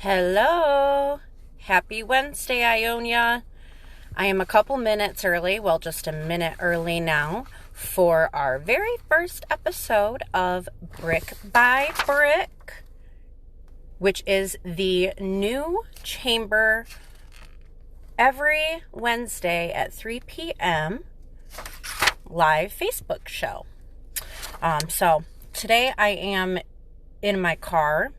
Hello. Happy Wednesday, Ionia. I am a couple minutes early, well, just a minute early now, for our very first episode of Brick by Brick, which is the new chamber every Wednesday at 3 p.m. live Facebook show. So today I am in my car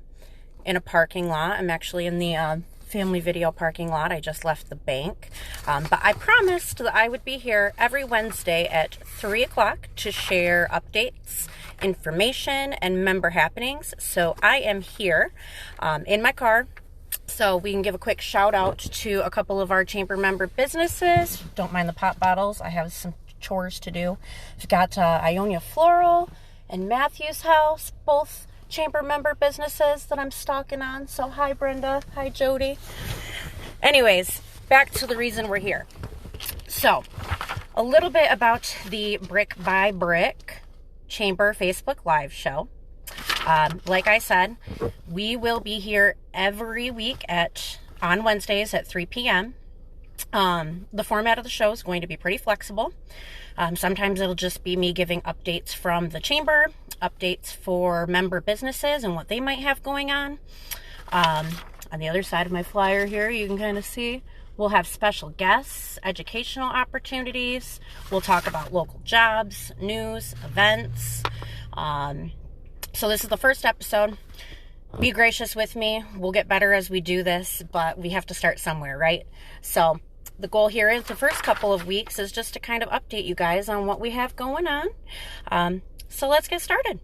in a parking lot. I'm actually in the family video parking lot. I just left the bank. But I promised that I would be here every Wednesday at 3 o'clock to share updates, information, and member happenings. So I am here in my car. So we can give a quick shout out to a couple of our chamber member businesses. Don't mind the pop bottles. I have some chores to do. We've got Ionia Floral and Matthew's House, both chamber member businesses that I'm stalking on. So hi Brenda, hi Jody. Anyways, back to the reason we're here. So a little bit about the Brick by Brick Chamber Facebook Live show. Like I said, we will be here every week on Wednesdays at 3 p.m. The format of the show is going to be pretty flexible. Sometimes it'll just be me giving updates from the chamber, updates for member businesses and what they might have going on. On the other side of my flyer here, you can kind of see we'll have special guests, educational opportunities. We'll talk about local jobs, news, events. So this is the first episode. Be gracious with me. We'll get better as we do this, but we have to start somewhere, right? So the goal here is the first couple of weeks is just to kind of update you guys on what we have going on. So let's get started.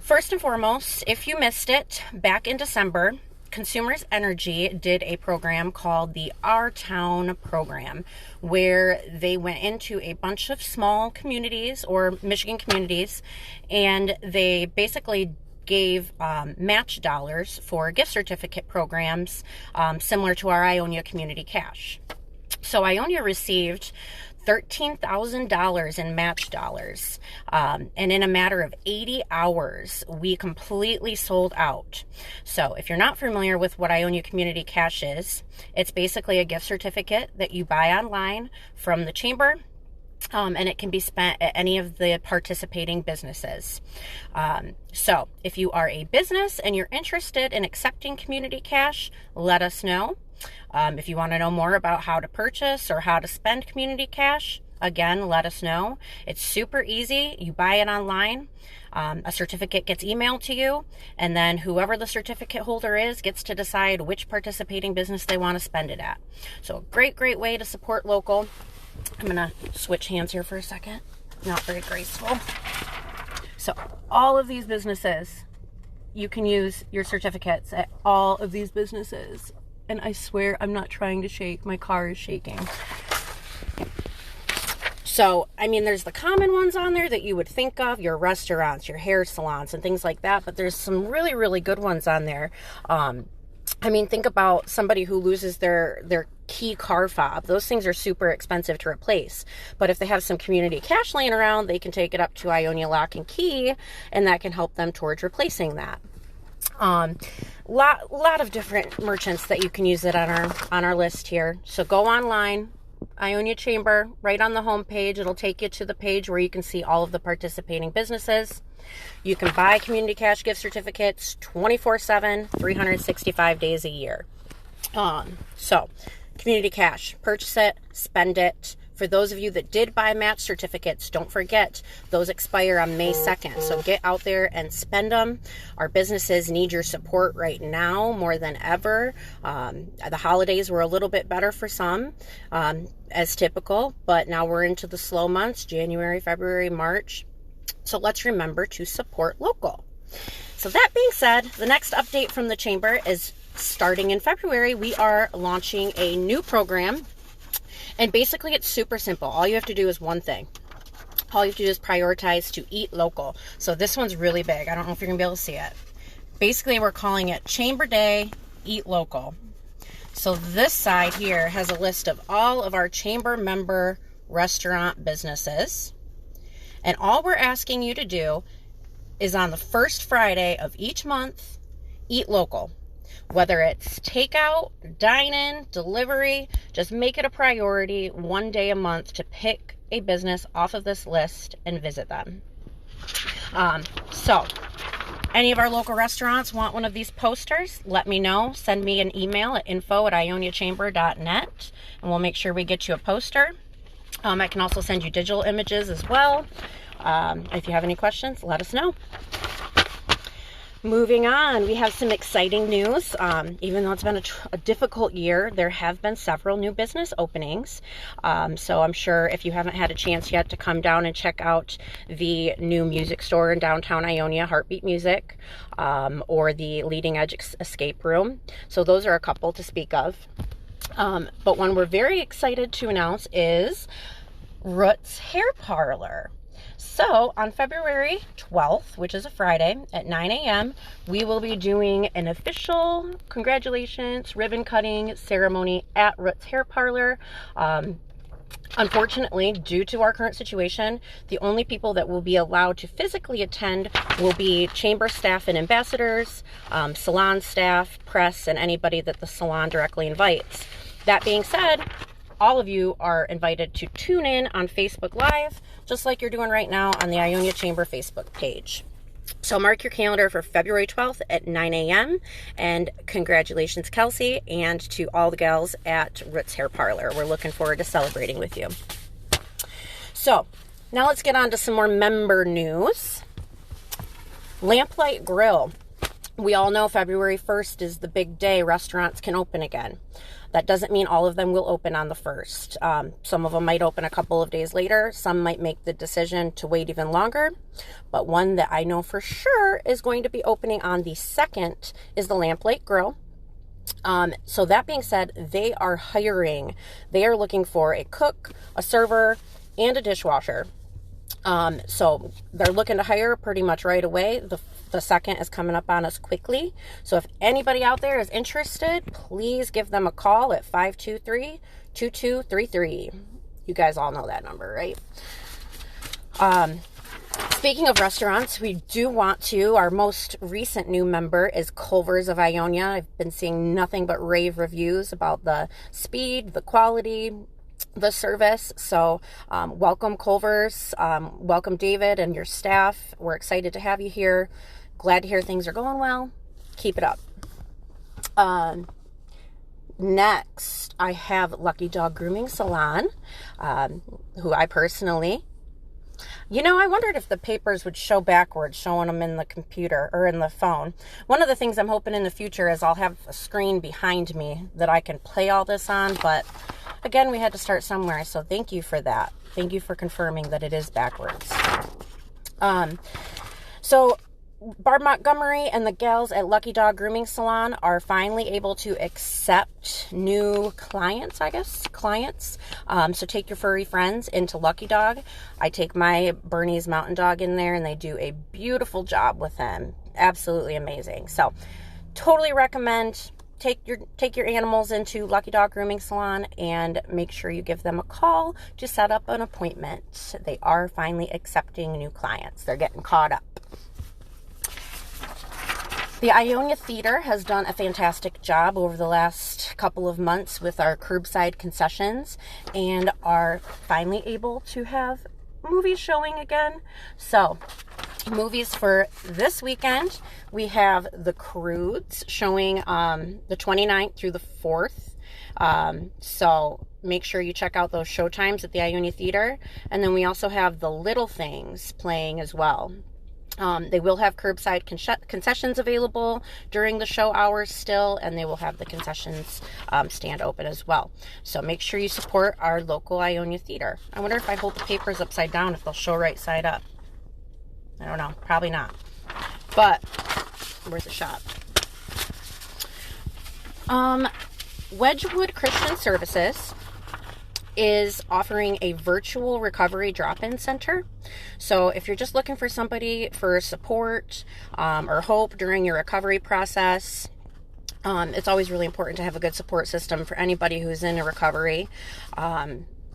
First and foremost, if you missed it, back in December, Consumers Energy did a program called the Our Town program, where they went into a bunch of small communities or Michigan communities, and they basically gave match dollars for gift certificate programs similar to our Ionia Community Cash. So Ionia received $13,000 in match dollars, and in a matter of 80 hours, we completely sold out. So if you're not familiar with what Ionia Community Cash is, it's basically a gift certificate that you buy online from the chamber. And it can be spent at any of the participating businesses. So if you are a business and you're interested in accepting community cash, let us know. If you want to know more about how to purchase or how to spend community cash, again, let us know. It's super easy. You buy it online. A certificate gets emailed to you, and then whoever the certificate holder is gets to decide which participating business they want to spend it at. So a great way to support local. I'm going to switch hands here for a second. Not very graceful. So all of these businesses, you can use your certificates at all of these businesses. And I swear I'm not trying to shake. My car is shaking. So, I mean, there's the common ones on there that you would think of, your restaurants, your hair salons, and things like that. But there's some really good ones on there. I mean, think about somebody who loses their key car fob. Those things are super expensive to replace. But if they have some community cash laying around, they can take it up to Ionia Lock and Key, and that can help them towards replacing that. Lot of different merchants that you can use it on our list here. So go online, Ionia Chamber, right on the homepage. It'll take you to the page where you can see all of the participating businesses. You can buy community cash gift certificates 24/7, 365 days a year. So community cash, purchase it, spend it. For those of you that did buy match certificates, don't forget, those expire on May 2nd. So get out there and spend them. Our businesses need your support right now more than ever. The holidays were a little bit better for some, as typical, but now we're into the slow months, January, February, March. So let's remember to support local. So that being said, the next update from the chamber is starting in February, we are launching a new program. And basically it's super simple. All you have to do is one thing. All you have to do is prioritize to eat local. So this one's really big. I don't know if you're going to be able to see it. Basically, we're calling it Chamber Day, Eat Local. So this side here has a list of all of our chamber member restaurant businesses. And all we're asking you to do is on the first Friday of each month, eat local. Whether it's takeout, dine-in, delivery, just make it a priority one day a month to pick a business off of this list and visit them. So any of our local restaurants want one of these posters, let me know. Send me an email at info@ioniachamber.net, and we'll make sure we get you a poster. I can also send you digital images as well. If you have any questions, let us know. Moving on, we have some exciting news. Even though it's been a difficult year, there have been several new business openings. So I'm sure if you haven't had a chance yet to come down and check out the new music store in downtown Ionia, Heartbeat Music, or the Leading Edge Escape Room. So those are a couple to speak of. But one we're very excited to announce is Roots Hair Parlor. So on February 12th, which is a Friday at 9 a.m., we will be doing an official congratulations ribbon cutting ceremony at Roots Hair Parlor. Unfortunately, due to our current situation, the only people that will be allowed to physically attend will be chamber staff and ambassadors, salon staff, press, and anybody that the salon directly invites. That being said, all of you are invited to tune in on Facebook Live, just like you're doing right now on the Ionia Chamber Facebook page. So mark your calendar for February 12th at 9 a.m. And congratulations, Kelsey, and to all the gals at Roots Hair Parlor. We're looking forward to celebrating with you. So now let's get on to some more member news. Lamplight Grill. We all know February 1st is the big day restaurants can open again. That doesn't mean all of them will open on the 1st. Some of them might open a couple of days later. Some might make the decision to wait even longer. But one that I know for sure is going to be opening on the 2nd is the Lamplight Grill. So that being said, they are hiring. They are looking for a cook, a server, and a dishwasher. So they're looking to hire pretty much right away. The 2nd is coming up on us quickly. So if anybody out there is interested, please give them a call at 523-2233. You guys all know that number, right? Speaking of restaurants, we do want to, our most recent new member is Culver's of Ionia. I've been seeing nothing but rave reviews about the speed, the quality, the service. So welcome, Culver's. Welcome, David, and your staff. We're excited to have you here. Glad to hear things are going well. Keep it up. Next, I have Lucky Dog Grooming Salon, who I personally, I wondered if the papers would show backwards, showing them in the computer or in the phone. One of the things I'm hoping in the future is I'll have a screen behind me that I can play all this on, but again, we had to start somewhere, so thank you for that. Thank you for confirming that it is backwards. So Barb Montgomery and the gals at Lucky Dog Grooming Salon are finally able to accept new clients. So take your furry friends into Lucky Dog. I take my Bernese Mountain Dog in there, and they do a beautiful job with him. Absolutely amazing. So totally recommend take your animals into Lucky Dog Grooming Salon and make sure you give them a call to set up an appointment. They are finally accepting new clients. They're getting caught up. The Ionia Theater has done a fantastic job over the last couple of months with our curbside concessions and are finally able to have movies showing again. So, movies for this weekend, we have The Croods showing the 29th through the 4th. So make sure you check out those show times at the Ionia Theater. And then we also have The Little Things playing as well. They will have curbside concessions available during the show hours still, and they will have the concessions stand open as well. So make sure you support our local Ionia Theater. I wonder if I hold the papers upside down, if they'll show right side up. I don't know. Probably not. But worth a shot. Wedgwood Christian Services is offering a virtual recovery drop-in center. So if you're just looking for somebody for support or hope during your recovery process, it's always really important to have a good support system for anybody who's in a recovery,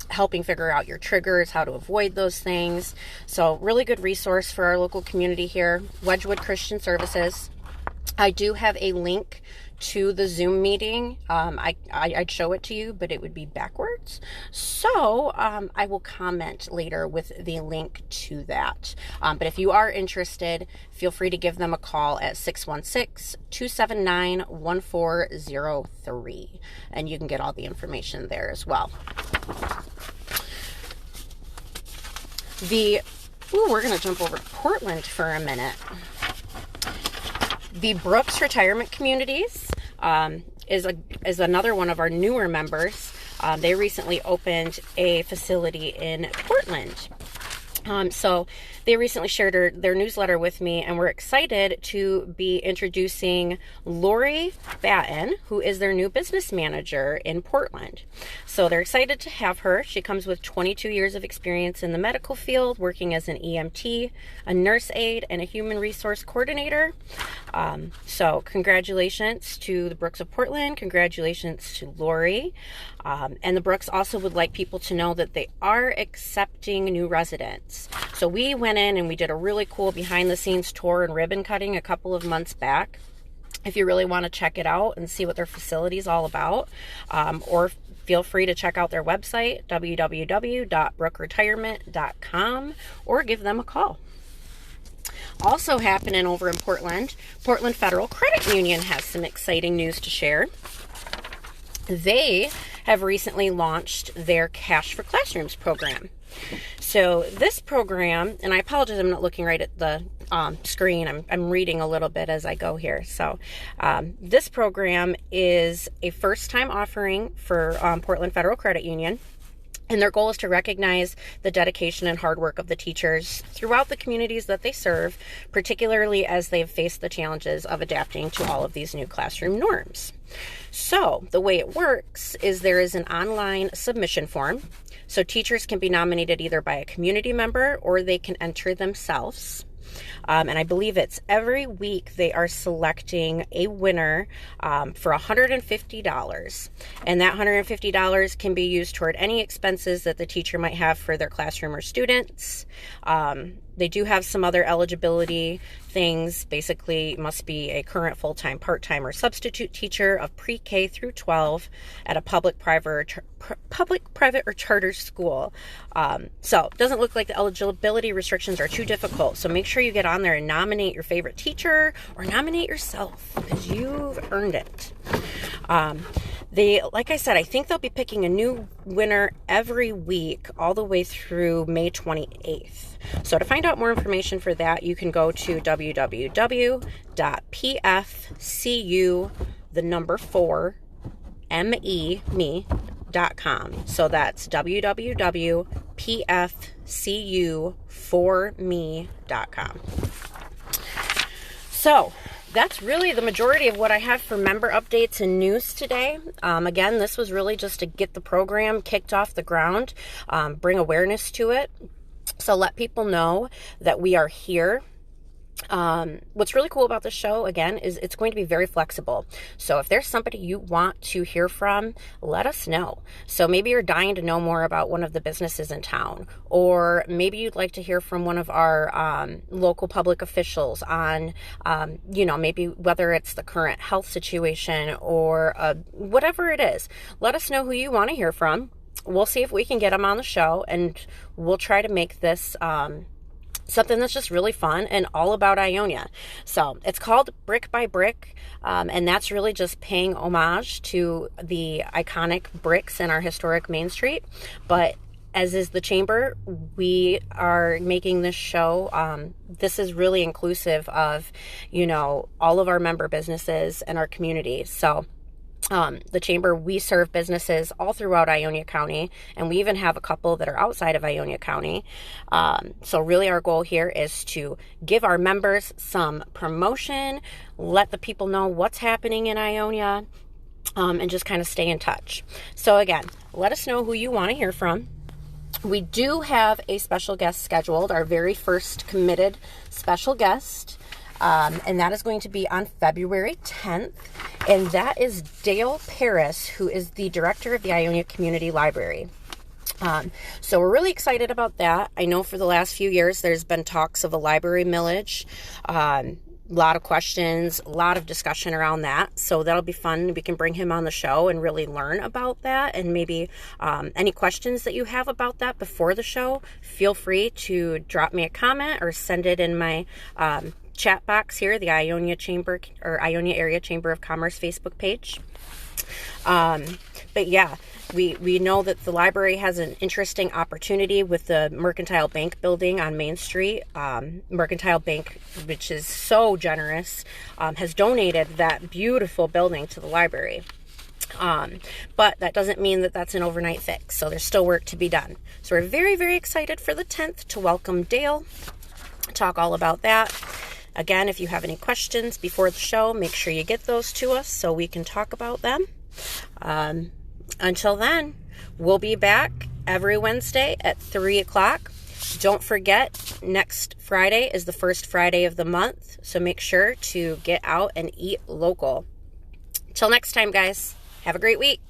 helping figure out your triggers, how to avoid those things. So really good resource for our local community here, Wedgwood Christian Services. I do have a link to the Zoom meeting. I'd show it to you, but it would be backwards. So I will comment later with the link to that. But if you are interested, feel free to give them a call at 616-279-1403. And you can get all the information there as well. We're going to jump over to Portland for a minute. The Brooks Retirement Communities is another one of our newer members. They recently opened a facility in Portland. So they recently shared their newsletter with me, and we're excited to be introducing Lori Batten, who is their new business manager in Portland. So they're excited to have her. She comes with 22 years of experience in the medical field, working as an EMT, a nurse aide, and a human resource coordinator. So congratulations to the Brooks of Portland. Congratulations to Lori. And the Brooks also would like people to know that they are accepting new residents. So we went in and we did a really cool behind the scenes tour and ribbon cutting a couple of months back. If you really want to check it out and see what their facility is all about, or feel free to check out their website, www.brookretirement.com, or give them a call. Also happening over in Portland, Portland Federal Credit Union has some exciting news to share. They have recently launched their Cash for Classrooms program. So this program, and I apologize, I'm not looking right at the screen. I'm reading a little bit as I go here. So this program is a first-time offering for Portland Federal Credit Union. And their goal is to recognize the dedication and hard work of the teachers throughout the communities that they serve, particularly as they've faced the challenges of adapting to all of these new classroom norms. So the way it works is there is an online submission form. So teachers can be nominated either by a community member or they can enter themselves. And I believe it's every week they are selecting a winner for $150. And that $150 can be used toward any expenses that the teacher might have for their classroom or students. They do have some other eligibility things. Basically, must be a current full-time, part-time, or substitute teacher of pre-K through 12 at a public, private, or charter school. So it doesn't look like the eligibility restrictions are too difficult. So make sure you get on there and nominate your favorite teacher or nominate yourself because you've earned it. Like I said, I think they'll be picking a new winner every week all the way through May 28th. So to find out more information for that, you can go to www.pfcu4me.com. So that's www.pfcu4me.com. So that's really the majority of what I have for member updates and news today. Again, this was really just to get the program kicked off the ground, bring awareness to it. So let people know that we are here. What's really cool about the show, again, is it's going to be very flexible. So if there's somebody you want to hear from, let us know. So maybe you're dying to know more about one of the businesses in town, or maybe you'd like to hear from one of our local public officials on, maybe whether it's the current health situation or whatever it is. Let us know who you want to hear from. We'll see if we can get them on the show, and we'll try to make this something that's just really fun and all about Ionia. So it's called Brick by Brick, and that's really just paying homage to the iconic bricks in our historic Main Street. But as is the Chamber, we are making this show. This is really inclusive of, all of our member businesses and our community. So the Chamber, we serve businesses all throughout Ionia County, and we even have a couple that are outside of Ionia County. So really our goal here is to give our members some promotion, let the people know what's happening in Ionia, and just kind of stay in touch. So again, let us know who you want to hear from. We do have a special guest scheduled, our very first committed special guest. And that is going to be on February 10th. And that is Dale Parus, who is the director of the Ionia Community Library. So we're really excited about that. I know for the last few years, there's been talks of a library millage. lot of questions, a lot of discussion around that. So that'll be fun. We can bring him on the show and really learn about that. And maybe any questions that you have about that before the show, feel free to drop me a comment or send it in my chat box here, the Ionia Chamber or Ionia Area Chamber of Commerce Facebook page. But yeah, we know that the library has an interesting opportunity with the Mercantile Bank building on Main Street. Mercantile Bank, which is so generous, has donated that beautiful building to the library. But that doesn't mean that that's an overnight fix. So there's still work to be done. So we're very, very excited for the 10th to welcome Dale, talk all about that. Again, if you have any questions before the show, make sure you get those to us so we can talk about them. Until then, we'll be back every Wednesday at 3 o'clock. Don't forget, next Friday is the first Friday of the month, so make sure to get out and eat local. Till next time, guys, have a great week.